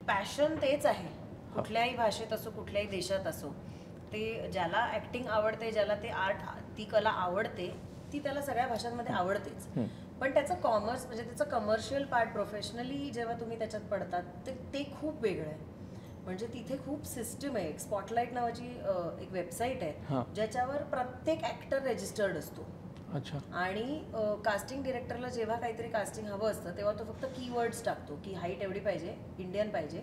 Passion तेच आहे, कुठल्याही भाषेत असो कुठल्याही देशात असो. ते ज्याला ऍक्टिंग आवडते, ज्याला ते आर्ट ती कला आवडते, ती त्याला सगळ्या भाषांमध्ये आवडतेच. पण त्याचं कॉमर्स म्हणजे त्याचं कमर्शियल पार्ट प्रोफेशनली जेव्हा तुम्ही त्याच्यात पडतात ते खूप वेगळं आहे. म्हणजे तिथे खूप सिस्टम आहे. स्पॉटलाईट नावाची एक वेबसाईट आहे ज्याच्यावर प्रत्येक ऍक्टर रेजिस्टर्ड असतो. आणि कास्टिंग डिरेक्टरला जेव्हा काहीतरी कास्टिंग हवं असतं तेव्हा तो फक्त कीवर्ड्स टाकतो की हाईट एवढी पाहिजे, इंडियन पाहिजे,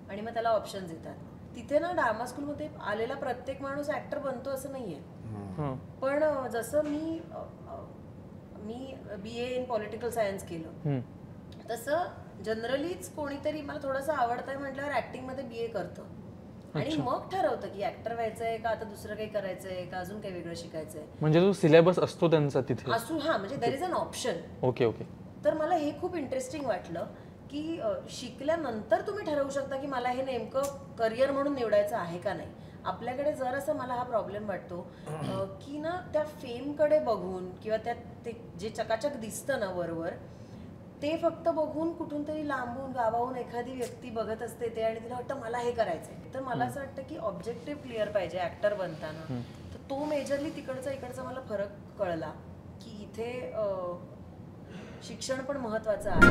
आणि मग त्याला ऑप्शन्स येतात. तिथे ना ड्रामा स्कूलमध्ये आलेला प्रत्येक माणूस ऍक्टर बनतो असं नाहीये. पण जसं मी BA इन पॉलिटिकल सायन्स केलं, तसं जनरलीच कोणीतरी मला थोडंसं आवडतंय म्हटल्यावर ऍक्टिंग मध्ये BA करतं आणि मग ठरवतं की ऍक्टर व्हायचंय का आता दुसरं काही करायचंय का अजून काही वेगळं शिकायचंय. म्हणजे जो सिलेबस असतो त्यांचा तिथे असू, म्हणजे there is an option. Okay. तर मला हे खूप इंटरेस्टिंग वाटलं की शिकल्यानंतर तुम्ही ठरवू शकता की मला हे नेमकं करिअर म्हणून निवडायचं आहे का नाही. आपल्याकडे जरासं मला हा प्रॉब्लेम वाटतो की ना त्या फेमकडे बघून किंवा त्या ते जे चकाचक दिसतं ना वरवर, ते फक्त बघून कुठून तरी लांबून गावाहून एखादी व्यक्ती बघत असते ते आणि तिला वाटतं मला हे करायचंय. तर मला असं वाटतं की ऑब्जेक्टिव्ह क्लिअर पाहिजे ऍक्टर बनताना. तर तो मेजरली तिकडचा इकडचा मला फरक कळला की इथे शिक्षण पण महत्वाचं आहे.